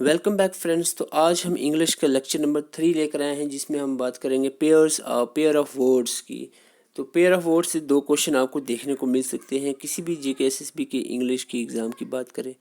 Welcome back friends. तो आज हम इंग्लिश का लेक्चर नंबर 3 लेकर आए हैं, जिसमें हम बात करेंगे पेयर ऑफ वर्ड्स की। तो पेयर ऑफ वर्ड्स से दो क्वेश्चन आपको देखने को मिल सकते हैं किसी भी जीके एसएसबी के इंग्लिश की एग्ज़ाम की बात करें।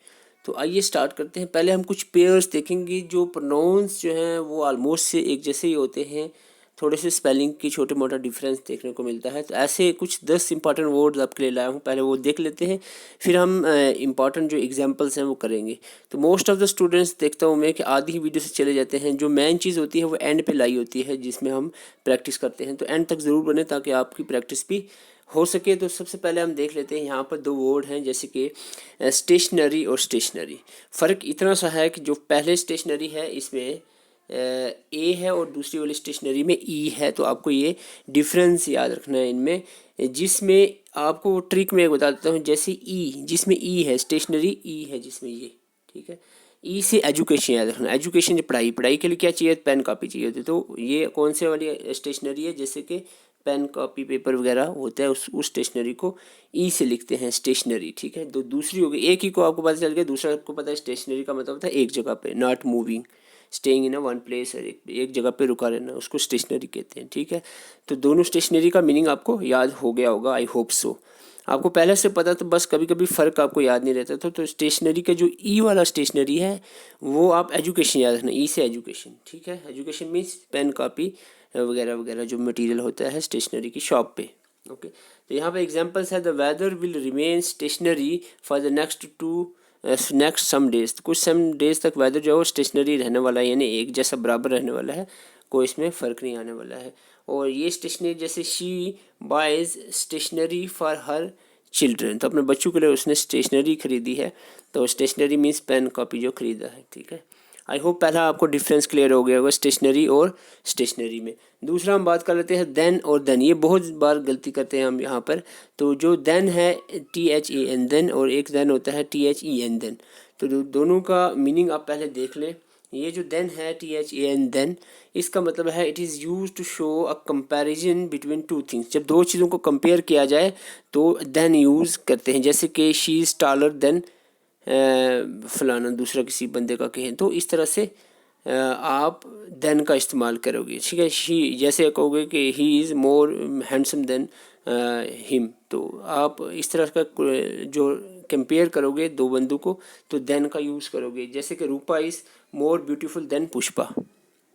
तो आइए स्टार्ट करते हैं। पहले हम कुछ पेयर्स देखेंगे। जो प्रोनाउंस जो हैं वो ऑलमोस्ट से एक जैसे ही होते हैं, थोड़े से स्पेलिंग की छोटे मोटा डिफरेंस देखने को मिलता है। तो ऐसे कुछ 10 इंपॉर्टेंट वर्ड्स आपके लिए लाया हूँ, पहले वो देख लेते हैं, फिर हम इंपॉर्टेंट जो एग्जांपल्स हैं वो करेंगे। तो मोस्ट ऑफ द स्टूडेंट्स देखता हूँ मैं कि आधी ही वीडियो से चले जाते हैं। जो मेन चीज़ होती है वो एंड पे लाई होती है, जिसमें हम प्रैक्टिस करते हैं। तो एंड तक ज़रूर बने ताकि आपकी प्रैक्टिस भी हो सके। तो सबसे पहले हम देख लेते हैं, यहाँ पर दो वर्ड हैं जैसे कि स्टेशनरी और स्टेशनरी। फ़र्क इतना सा है कि जो पहले स्टेशनरी है इसमें ए है और दूसरी वाली स्टेशनरी में ई है। तो आपको ये डिफरेंस याद रखना है इनमें, जिसमें आपको ट्रिक में बता देता हूँ। जैसे ई, जिसमें ई है स्टेशनरी, ई है जिसमें ये, ठीक है। ई से एजुकेशन याद रखना। एजुकेशन जो पढ़ाई, पढ़ाई के लिए क्या चाहिए, पेन कापी चाहिए होती है। तो ये कौन से वाली स्टेशनरी है, जैसे कि पेन कापी पेपर वगैरह होता है, उस स्टेशनरी को ई से लिखते हैं स्टेशनरी, ठीक है। तो दूसरी हो गई, एक ही को आपको पता चल गया, दूसरा आपको पता है स्टेशनरी का मतलब होता है एक जगह पे, not moving, staying in a one place, एक जगह पे रुका रहना, उसको स्टेशनरी कहते हैं, ठीक है। तो दोनों स्टेशनरी का मीनिंग आपको याद हो गया होगा, आई होप सो। आपको पहले से पता, तो बस कभी कभी फ़र्क आपको याद नहीं रहता था। तो स्टेशनरी का जो ई वाला स्टेशनरी है वो आप एजुकेशन याद रखना, ई से एजुकेशन, ठीक है। एजुकेशन मीन्स पेन कापी वगैरह वगैरह जो मटेरियल होता है स्टेशनरी की शॉप पे, ओके। तो यहाँ पे एग्जांपल्स है, the weather will remain stationary for the next some days. कुछ सम डेज तक वेदर जो है वो स्टेशनरी रहने वाला है, यानी एक जैसा बराबर रहने वाला है, कोई इसमें फ़र्क नहीं आने वाला है। और ये स्टेशनरी, जैसे she buys stationery for her children, तो अपने बच्चों के लिए उसने स्टेशनरी खरीदी है। तो स्टेशनरी मीन्स पेन कॉपी जो खरीदा है, ठीक है। आई होप पहला आपको डिफरेंस क्लियर हो गया होगा स्टेशनरी और स्टेशनरी में। दूसरा हम बात कर लेते हैं देन और देन। ये बहुत बार गलती करते हैं हम यहाँ पर। तो जो देन है THEN देन, और एक देन होता है THEN देन। तो दोनों का मीनिंग आप पहले देख लें। ये जो देन है THEN देन, इसका मतलब है it is use to show a comparison between two things. जब दो चीज़ों को कंपेयर किया जाए तो देन यूज़ करते हैं। जैसे कि शी इज़ टालर देन फलाना, दूसरा किसी बंदे का कहें, तो इस तरह से आप देन का इस्तेमाल करोगे, ठीक है। शी, जैसे कहोगे कि he is more handsome than him, तो आप इस तरह का जो कंपेयर करोगे दो बंदों को, तो देन का यूज़ करोगे। जैसे कि Rupa is more beautiful than Pushpa,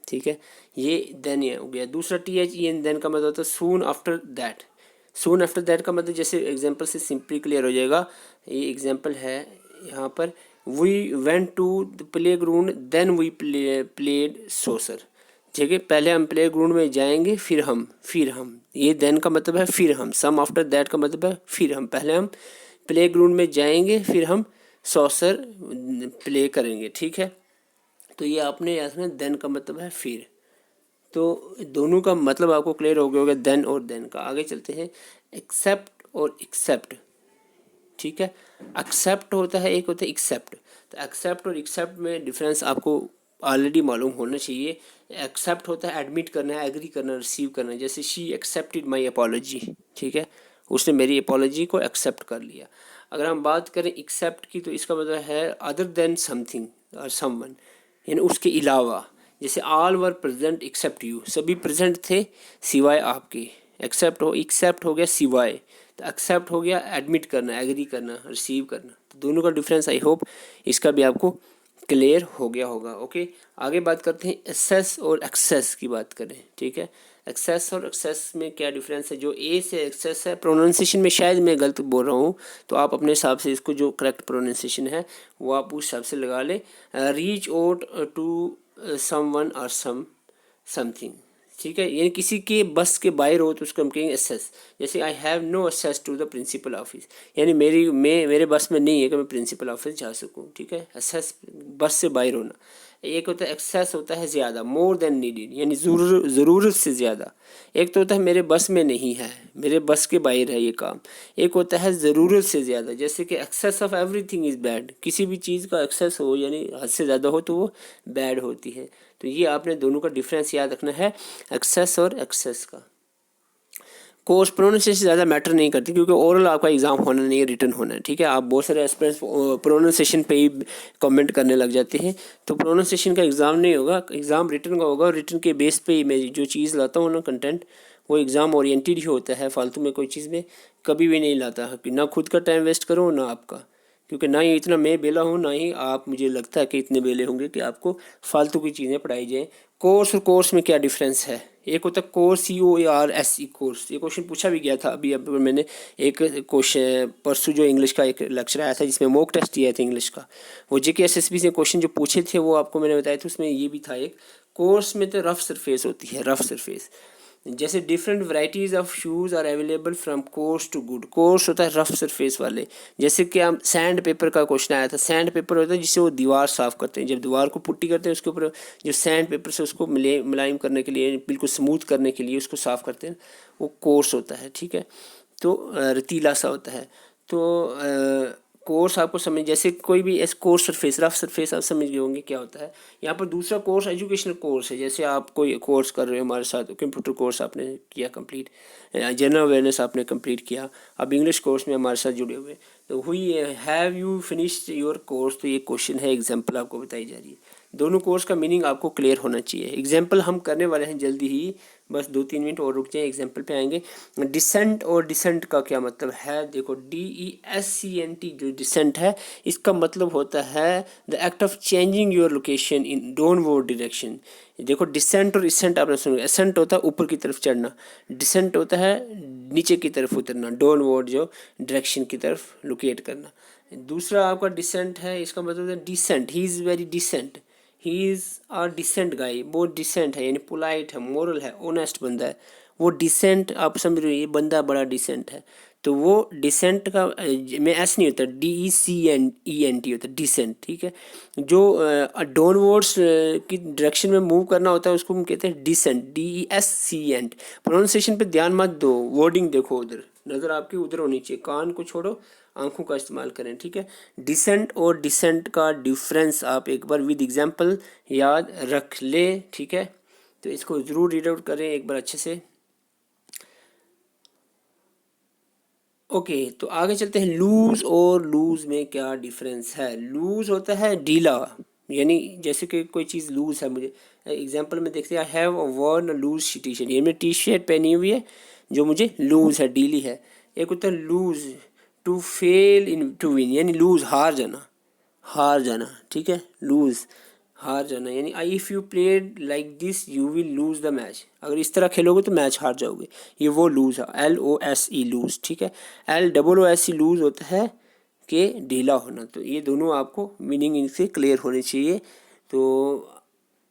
ठीक है। ये देन ये हो गया। दूसरा THEN देन का मतलब होता है soon after that. Soon after that का मतलब, जैसे एग्जांपल से सिंपली क्लियर हो जाएगा। ये एग्जांपल है यहाँ पर, we went to the playground then we played soccer, ठीक है। पहले हम प्ले ग्राउंड में जाएंगे, फिर हम, ये देन का मतलब है फिर हम। सम आफ्टर दैट का मतलब है फिर हम, पहले हम प्ले ग्राउंड में जाएंगे, फिर हम सॉसर प्ले करेंगे, ठीक है। तो ये आपने याद रखना, देन का मतलब है फिर। तो दोनों का मतलब आपको क्लियर हो गया होगा, देन और देन का। आगे चलते हैं, एक्सेप्ट और एक्सेप्ट, ठीक है। एक्सेप्ट होता है, एक होता है एक्सेप्ट। तो एक्सेप्ट और एक्सेप्ट में डिफरेंस आपको ऑलरेडी मालूम होना चाहिए। एक्सेप्ट होता है एडमिट करना है, एग्री करना, रिसीव करना। जैसे शी एक्सेप्टेड माई अपॉलॉजी, ठीक है, उसने मेरी अपॉलॉजी को एक्सेप्ट कर लिया। अगर हम बात करें एक्सेप्ट की, तो इसका मतलब है अदर देन समथिंग और समवन, यानी उसके अलावा। जैसे all were present except you, सभी प्रेजेंट थे सिवाय आपके। एक्सेप्ट हो गया सिवाय, तो एक्सेप्ट हो गया एडमिट करना, एग्री करना, रिसीव करना। तो दोनों का डिफरेंस आई होप इसका भी आपको क्लियर हो गया होगा, ओके। आगे बात करते हैं एक्सेस और एक्सेस की बात करें, ठीक है। एक्सेस और एक्सेस में क्या डिफरेंस है। जो ए से एक्सेस है, प्रोनाउंसिएशन में शायद मैं गलत बोल रहा हूँ, तो आप अपने हिसाब से इसको जो करेक्ट प्रोनाउंसिएशन है वो आप उस हिसाब से लगा लें। रीच आउट टू समवन और समथिंग, ठीक है, यानी किसी के बस के बाहर हो तो उसको हम कहेंगे एक्सेस। जैसे I have no access to the principal office, यानी मेरे बस में नहीं है कि मैं प्रिंसिपल ऑफिस जा सकूँ, ठीक है। एक्सेस बस से बाहर होना। एक होता है एक्सेस होता है ज़्यादा, मोर देन नीडेड, यानी ज़रूरत से ज़्यादा। एक तो होता है मेरे बस में नहीं है, मेरे बस के बाहर है ये काम। एक होता है ज़रूरत से ज़्यादा, जैसे कि excess of everything is bad. किसी भी चीज़ का एक्सेस हो यानी हद से ज़्यादा हो तो वो बैड होती है। तो ये आपने दोनों का डिफरेंस याद रखना है, एक्सेस और एक्सेस का। कोर्स प्रोनाउंसिएशन ज़्यादा मैटर नहीं करती, क्योंकि ओरल आपका एग्ज़ाम होना नहीं है, रिटन होना है, ठीक है। आप बहुत सारे एस्पिरेंट्स प्रोनाउंसिएशन पे ही कमेंट करने लग जाते हैं, तो प्रोनाउंसिएशन का एग्ज़ाम नहीं होगा, एग्ज़ाम रिटन का होगा। और रिटन के बेस पे ही मैं जो चीज़ लाता हूँ ना कंटेंट, वो एग्ज़ाम ओरिएंटेड ही होता है, फालतू में कोई चीज़ में कभी भी नहीं लाता कि ना खुद का टाइम वेस्ट करो ना आपका, क्योंकि ना ही इतना मैं बेला हूँ ना ही आप, मुझे लगता है कि इतने बेले होंगे कि आपको फालतू की चीज़ें पढ़ाई जाएँ। कोर्स और कोर्स में क्या डिफरेंस है? एक होता है कोर्स, CORS कोर्स। ये क्वेश्चन पूछा भी गया था अभी मैंने एक क्वेश्चन परसों जो इंग्लिश का एक लेक्चर आया था जिसमें मॉक टेस्ट दिया था इंग्लिश का, वो JK SSB से क्वेश्चन जो पूछे थे वो आपको मैंने बताया था। उसमें ये भी था एक, कोर्स में तो रफ सरफेस होती है, रफ सरफेस। जैसे different varieties of shoes are available from coarse to good. Coarse होता है रफ सरफेस वाले, जैसे कि हम सैंड पेपर का क्वेश्चन आया था। सैंड पेपर होता है जिससे वो दीवार साफ़ करते हैं, जब दीवार को पुट्टी करते हैं उसके ऊपर जो सैंड पेपर से उसको मुलायम करने के लिए, बिल्कुल स्मूथ करने के लिए उसको साफ़ करते हैं, वो कोर्स होता है, ठीक है। तो रतीला सा होता है। तो कोर्स आपको समझ, जैसे कोई भी ऐसे कोर्स सरफेस, रफ सरफेस आप समझ गए होंगे क्या होता है। यहाँ पर दूसरा कोर्स एजुकेशनल कोर्स है, जैसे आप कोई कोर्स कर रहे हो हमारे साथ, कंप्यूटर कोर्स आपने किया कंप्लीट, जनरल अवेयरनेस आपने कंप्लीट किया, अब इंग्लिश कोर्स में हमारे साथ जुड़े हुए, तो हुई have you finished your course. तो ये क्वेश्चन है, एग्जाम्पल आपको बताई जा रही है। दोनों कोर्स का मीनिंग आपको क्लियर होना चाहिए। एग्जाम्पल हम करने वाले हैं जल्दी ही, बस 2-3 मिनट और रुक जाए, एग्जाम्पल पे आएंगे। डिसेंट और डिसेंट का क्या मतलब है? देखो, DESCENT जो डिसेंट है, इसका मतलब होता है the act of changing your location in downward direction. देखो, डिसेंट और इसेंट आपने सुना, एसेंट होता है ऊपर की तरफ चढ़ना, डिसेंट होता है नीचे की तरफ उतरना, डाउनवर्ड जो डायरेक्शन की तरफ लोकेट करना। दूसरा आपका डिसेंट है, इसका मतलब है decent, he is very decent, he is a decent guy, बहुत डिसेंट है, यानी पोलाइट है, मोरल है, ऑनेस्ट बंदा है, वो डिसेंट। आप समझ रहे हो, ये बंदा बड़ा डिसेंट है, तो वो डिसेंट का में एस नहीं होता, DECENT होता है, डिसेंट, ठीक है। जो डाउनवर्ड्स की डायरेक्शन में मूव करना होता है उसको हम कहते हैं डिसेंट, DESCENT। प्रोनाउंसिएशन पे ध्यान मत दो, वर्डिंग देखो, उधर नज़र आपकी उधर होनी चाहिए, कान को छोड़ो, आंखों का इस्तेमाल करें, ठीक है। डिसेंट और डिसेंट का डिफरेंस आप एक बार विद एग्जांपल याद रख ले, ठीक है। तो इसको ज़रूर रीड आउट करें एक बार अच्छे से। ओके, तो आगे चलते हैं। लूज और लूज में क्या डिफरेंस है? लूज होता है ढीला, यानी जैसे कि कोई चीज़ लूज है, मुझे एग्जांपल में देखते हैं, I have worn loose T shirt, ये मैंने टी शर्ट पहनी हुई है जो मुझे लूज है, ढीली है। एक होता है lose to fail in to win, यानी लूज हार जाना, हार जाना, ठीक है। लूज हार जाना, यानी आई if you played like this you will lose the match, अगर इस तरह खेलोगे तो मैच हार जाओगे, ये वो लूज़ है, LOSE लूज़, ठीक है। LOOSE लूज़ होता है कि ढीला होना। तो ये दोनों आपको मीनिंग इनसे क्लियर होने चाहिए। तो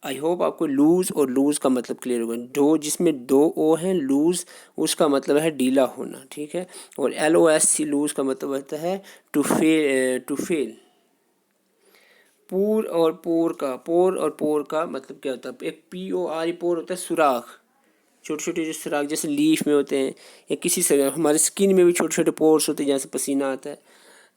आई होप आपको लूज़ और लूज़ का मतलब क्लियर होगा। दो जिसमें 2 ओ हैं, लूज़ उसका मतलब है ढीला होना, ठीक है। और LOSE लूज़ का मतलब होता है टू फेल। पूर और पोर का मतलब क्या होता है? एक POR पोर होता है सुराख, छोटे छोटे जो सुराख जैसे लीफ में होते हैं, या किसी से हमारे स्किन में भी छोटे छोटे पोर्स होते हैं जहाँ से पसीना आता है।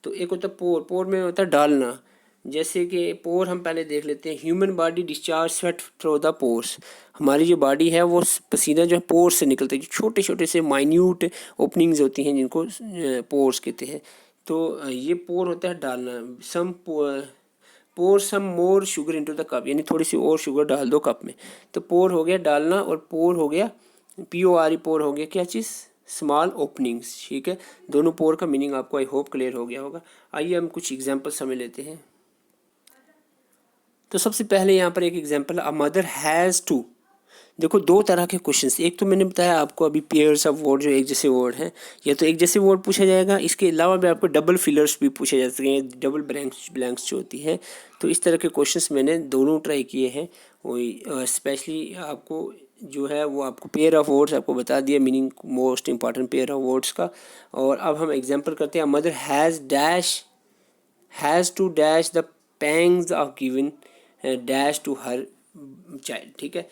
तो एक होता है पोर, पोर में होता है डालना। जैसे कि पोर हम पहले देख लेते हैं, human body discharge sweat through the pores. हमारी जो बॉडी है वो पसीना जो है पोर्स से निकलता है, जो छोटे छोटे से माइन्यूट ओपनिंग्स होती हैं जिनको पोर्स कहते हैं। तो ये पोर होता है डालना। Some pour some more sugar into the cup, यानी थोड़ी सी और शुगर डाल दो कप में। तो पोर हो गया डालना, और पोर हो गया PORE, पोर हो गया क्या चीज़? स्मॉल ओपनिंग्स, ठीक है। दोनों पोर का मीनिंग आपको आई होप क्लियर हो गया होगा। आइए हम कुछ एग्जांपल समझ लेते हैं। तो सबसे पहले यहाँ पर एक example, a mother has to. देखो, 2 तरह के क्वेश्चंस, एक तो मैंने बताया आपको अभी पेयर्स ऑफ वर्ड जो एक जैसे वर्ड हैं, या तो एक जैसे वर्ड पूछा जाएगा, इसके अलावा भी आपको डबल फिलर्स भी पूछे जा सकते हैं, डबल ब्लैंक्स जो होती है। तो इस तरह के क्वेश्चंस मैंने दोनों ट्राई किए हैं। वही स्पेशली आपको जो है वो आपको पेयर ऑफ वर्ड्स आपको बता दिया, meaning most important pair of words का। और अब हम एग्जाम्पल करते हैं। Mother has to dash the pangs of given dash to her child, ठीक है।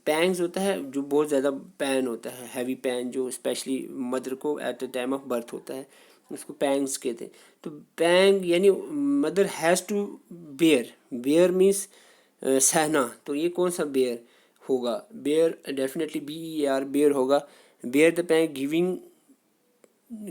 पैंग्स होता है जो बहुत ज़्यादा पैन होता है, हैवी पैन जो स्पेशली मदर को at the time of birth होता है, उसको पैंग्स कहते हैं। तो पैंग यानी mother has to bear, bear means सहना। तो ये कौन सा बेयर होगा? बेयर डेफिनेटली BER बेयर होगा। Bear the pain,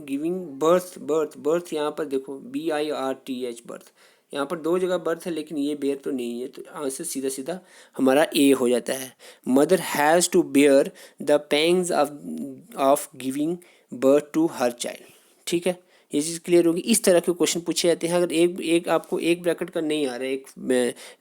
giving birth यहाँ पर देखो BIRTH बर्थ, यहाँ पर दो जगह बर्थ है लेकिन ये बेयर तो नहीं है, तो आंसर सीधा सीधा हमारा ए हो जाता है। Mother has to bear the pangs of giving birth to her child. ठीक है, ये चीज़ क्लियर होगी। इस तरह के क्वेश्चन पूछे जाते हैं। अगर एक आपको एक ब्रैकेट का नहीं आ रहा है, एक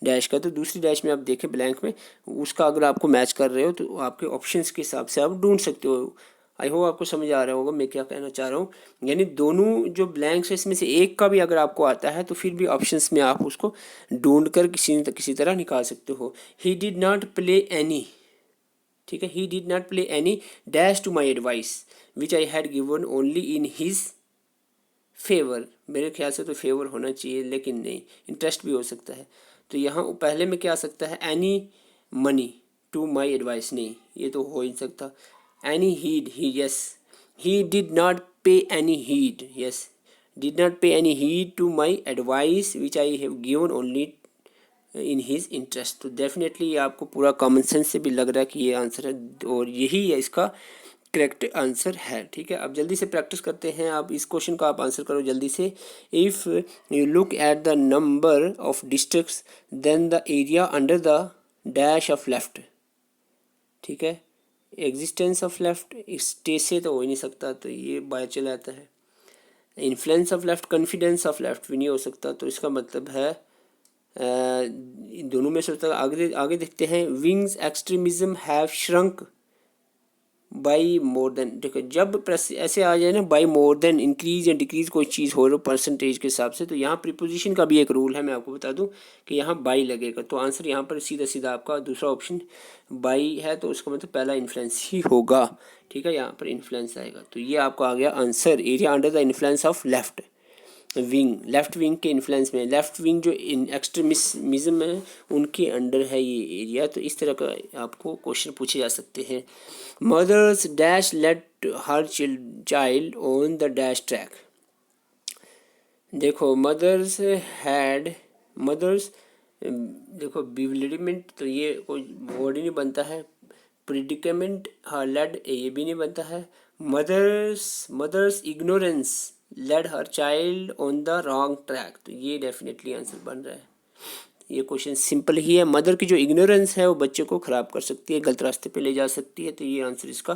डैश का, तो दूसरी डैश में आप देखें ब्लैंक में, उसका अगर आपको मैच कर रहे हो तो आपके ऑप्शंस के हिसाब से आप ढूंढ सकते हो। आई होप आपको समझ आ रहा होगा मैं क्या कहना चाह रहा हूँ। यानी दोनों जो ब्लैंक्स है इसमें से एक का भी अगर आपको आता है तो फिर भी ऑप्शंस में आप उसको ढूंढ कर किसी तरह निकाल सकते हो। He did not play any, ठीक है, he did not play any dash to my advice which I had given only in his favour. मेरे ख्याल से तो फेवर होना चाहिए लेकिन नहीं, इंटरेस्ट भी हो सकता है। तो यहाँ पहले में क्या आ सकता है, any money to my advice, नहीं ये तो हो ही नहीं सकता। Any heed, he, yes, he did not pay any heed, yes, did not pay any heed to my advice which I have given only in his interest. तो definitely ये आपको पूरा कॉमन सेंस से भी लग रहा है कि ये आंसर है और यही है इसका करेक्ट आंसर है। ठीक है, अब जल्दी से प्रैक्टिस करते हैं। आप इस क्वेश्चन का आप आंसर करो जल्दी से। If you look at the number of districts then the area under the dash of left. ठीक है, एग्जिस्टेंस ऑफ लेफ्ट स्टे से तो हो ही नहीं सकता, तो ये बाय चला आता है। Influence of left, confidence of left भी नहीं हो सकता, तो इसका मतलब है इन दोनों में से होता है। आगे देखते हैं, wings extremism have shrunk by more than. देखो जब ऐसे आ जाए ना, बाई मोर देन, इंक्रीज या डिक्रीज कोई चीज़ हो रहा परसेंटेज के हिसाब से, तो यहाँ प्रीपोजिशन का भी एक रूल है, मैं आपको बता दूं कि यहाँ बाई लगेगा। तो आंसर यहाँ पर सीधा सीधा आपका दूसरा ऑप्शन बाई है, तो उसका मतलब पहला इन्फ्लुएंस ही होगा। ठीक है, यहाँ पर इन्फ्लुएंस आएगा, तो ये आपका आ गया answer, area under the influence of left wing. Left wing के इन्फ्लुएंस में, लेफ्ट विंग जो इन एक्सट्रीमिज्म है उनके अंडर है ये एरिया। तो इस तरह का आपको क्वेश्चन पूछे जा सकते हैं। Mothers dash let her child on the dash track. देखो मदर्स हैड, मदर्स, देखो बिवलिडमेंट, तो ये कोई वर्ड ही नहीं बनता है। प्रिडिकेमेंट, हाँ लेड, ये भी नहीं बनता है। Mothers ignorance led her child on the wrong track, तो ये डेफिनेटली आंसर बन रहा है। ये क्वेश्चन सिंपल ही है। मदर की जो इग्नोरेंस है वो बच्चे को ख़राब कर सकती है, गलत रास्ते पे ले जा सकती है, तो ये आंसर इसका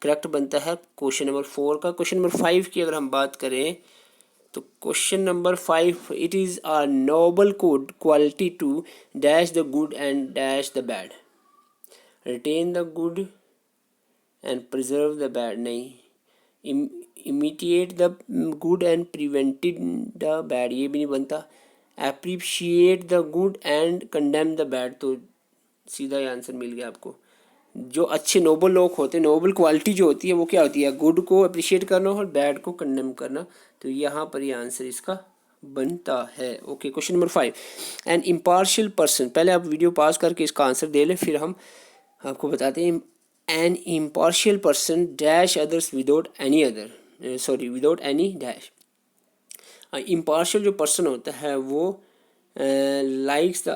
करेक्ट बनता है क्वेश्चन नंबर 4 का। क्वेश्चन नंबर 5 की अगर हम बात करें तो question number 5, it is a noble code quality to dash the good and dash the bad. Retain the good and preserve the bad, नहीं। Imitate the good and prevented the bad, ये भी नहीं बनता। Appreciate the good and condemn the bad, तो सीधा ही answer मिल गया आपको। जो अच्छे नोबल लोग होते हैं, नोबल क्वालिटी जो होती है वो क्या होती है, गुड को अप्रिशिएट करना और बैड को कंडेम करना, तो यहाँ पर ये आंसर इसका बनता है। Okay, question number 5, an impartial person. पहले आप वीडियो पास करके इसका आंसर दे लें, फिर हम आपको बताते हैं। An impartial person dash others without any other, without any dash. Impartial जो पर्सन होता है वो likes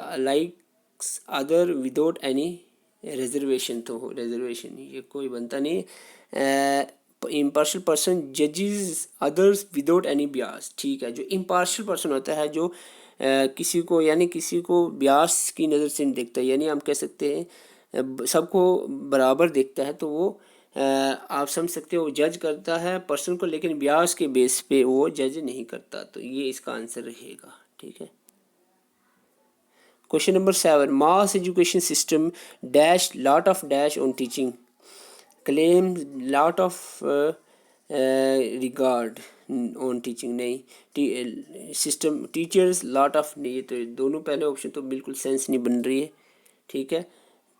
other without any reservation, तो रिजर्वेशन ये कोई बनता नहीं। इम्पार्शियल पर्सन जजेस अदर्स विदाउट एनी बियास। ठीक है, जो इम्पार्शियल पर्सन होता है जो किसी को बियास की नज़र से नहीं देखता, यानी हम कह सकते हैं सबको बराबर देखता है, तो वो आप समझ सकते हो जज करता है पर्सन को, लेकिन बियास के बेस पे वो जज नहीं करता, तो ये इसका आंसर रहेगा। ठीक है, question number 7, mass education system dash lot of dash on teaching, claim lot of regard on teaching, नहीं। सिस्टम टीचर्स लॉट ऑफ, नहीं, तो दोनों पहले ऑप्शन तो बिल्कुल सेंस नहीं बन रही है। ठीक है,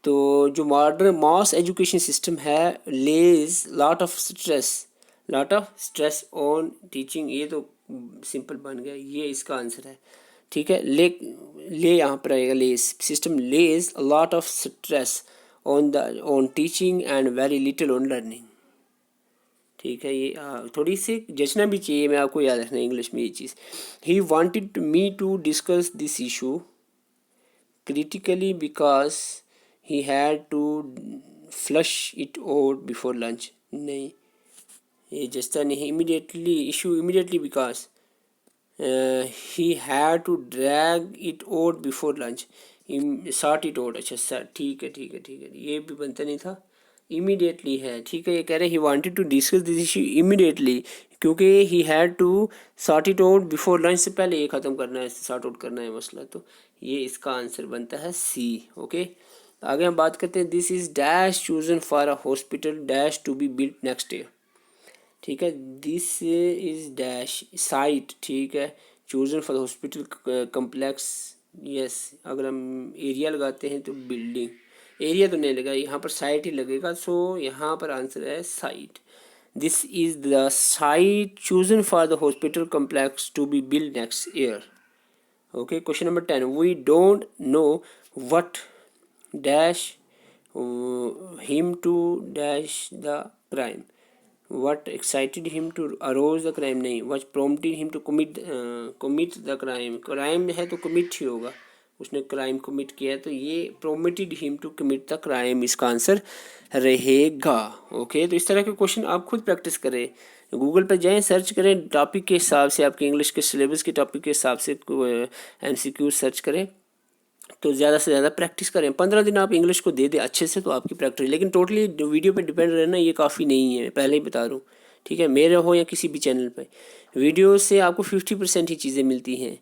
तो जो मॉडर्न मास एजुकेशन सिस्टम है lays lot of stress on teaching, ये तो सिंपल बन गया, ये इसका आंसर है। ठीक है, ले यहाँ पर आएगा, lays system lays lot of stress on teaching and very little on learning. ठीक है, ये थोड़ी सी जचना भी चाहिए, मैं आपको याद रखना इंग्लिश में ये चीज़। He wanted me to discuss this issue critically because he had to flush it out before lunch, नहीं, ये जस्ता नहीं। Immediately issue immediately because he had to drag it out before lunch, sort it out. अच्छा ठीक है ठीक है ठीक है, ये भी बनता नहीं था। इमीडिएटली है, ठीक है। ये कह रहे he wanted to discuss this issue immediately, क्योंकि he had to sort it out before lunch, से पहले ये ख़त्म करना है, सॉर्ट आउट करना है मसला। तो ये इसका आंसर बनता है सी। ओके, आगे हम बात करते हैं। This is dash chosen for a hospital dash to be built next year. ठीक है, दिस इज डैश साइट, ठीक है, chosen for hospital complex. Yes, अगर हम एरिया लगाते हैं तो बिल्डिंग, एरिया तो नहीं लगा, यहाँ पर साइट ही लगेगा। सो यहाँ पर आंसर है site. This is the site chosen for the hospital complex to be build next year. Okay, question number 10, we don't know what dash him to dash the crime. what excited him to arouse the crime, नहीं, what prompted him to commit the crime, crime है तो commit ही होगा, उसने crime commit किया है, तो ये prompted him to commit the crime इसका आंसर रहेगा। ओके, तो इस तरह के क्वेश्चन आप खुद प्रैक्टिस करें, गूगल पर जाएं, सर्च करें टॉपिक के हिसाब से, आपके इंग्लिश के सिलेबस के टॉपिक के हिसाब से MCQ सर्च करें, तो ज़्यादा से ज़्यादा प्रैक्टिस करें। 15 दिन आप इंग्लिश को दे दें अच्छे से, तो आपकी प्रैक्टिस। लेकिन टोटली वीडियो पे डिपेंड रहना ये काफ़ी नहीं है, पहले ही बता रहा हूँ, ठीक है। मेरे हो या किसी भी चैनल पे, वीडियो से आपको 50% ही चीज़ें मिलती हैं।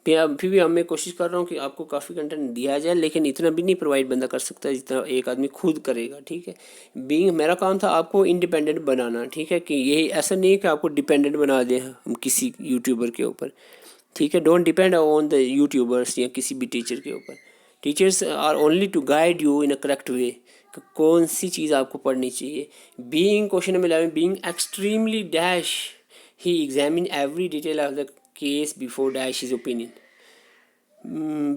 फिर भी मैं कोशिश कर रहा हूँ कि आपको काफ़ी कंटेंट दिया जाए, लेकिन इतना भी नहीं प्रोवाइड बंदा कर सकता जितना एक आदमी खुद करेगा, ठीक है। बीइंग मेरा काम था आपको इंडिपेंडेंट बनाना, ठीक है, कि यही ऐसा नहीं है कि आपको डिपेंडेंट बना दें हम किसी यूट्यूबर के ऊपर, ठीक है। Don't depend on the YouTubers या किसी भी टीचर के ऊपर। Teachers are only to guide you in a correct way, कौन सी चीज़ आपको पढ़नी चाहिए। Being question number 11, being extremely dash he examine every detail of the case before dash his opinion.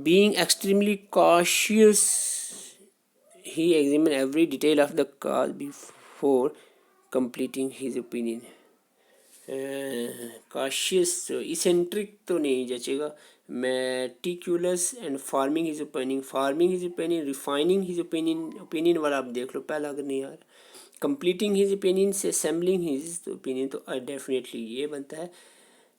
Being extremely cautious he examined every detail of the cause before completing his opinion. cautious, eccentric तो नहीं जचेगा। meticulous and forming his opinion, forming his opinion, refining his opinion, opinion वाला आप देख लो पहला, अगर नहीं आ रहा। completing his opinion से assembling his opinion, तो डेफिनेटली ये बनता है,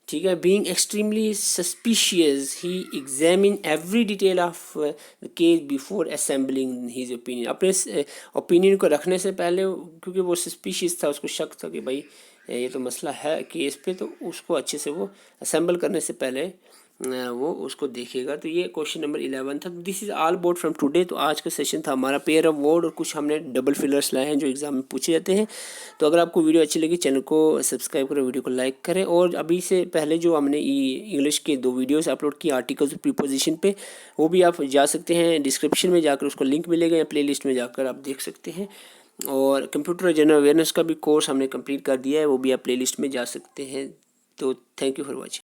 ठीक है। Being extremely suspicious he examine every detail of the case before assembling his opinion, अपने ओपिनियन को रखने से पहले, क्योंकि वो सस्पिशियस था, उसको शक था कि भाई ये तो मसला है केस पे, तो उसको अच्छे से वो असेंबल करने से पहले वो उसको देखेगा। तो ये क्वेश्चन नंबर 11 था। This is all about from today. तो आज का सेशन था हमारा पेयर ऑफ वर्ड, और कुछ हमने डबल फिलर्स लाए हैं जो एग्जाम में पूछे जाते हैं। तो अगर आपको वीडियो अच्छी लगी, चैनल को सब्सक्राइब करें, वीडियो को लाइक करें, और अभी से पहले जो हमने इंग्लिश के 2 वीडियोस अपलोड किए आर्टिकल्स प्रीपोजिशन पे, वो भी आप जा सकते हैं, डिस्क्रिप्शन में जाकर उसको लिंक मिलेगा, या प्लेलिस्ट में जाकर आप देख सकते हैं। और कंप्यूटर जनरल अवेयरनेस का भी कोर्स हमने कंप्लीट कर दिया है, वो भी आप प्लेलिस्ट में जा सकते हैं। तो थैंक यू फॉर वॉचिंग।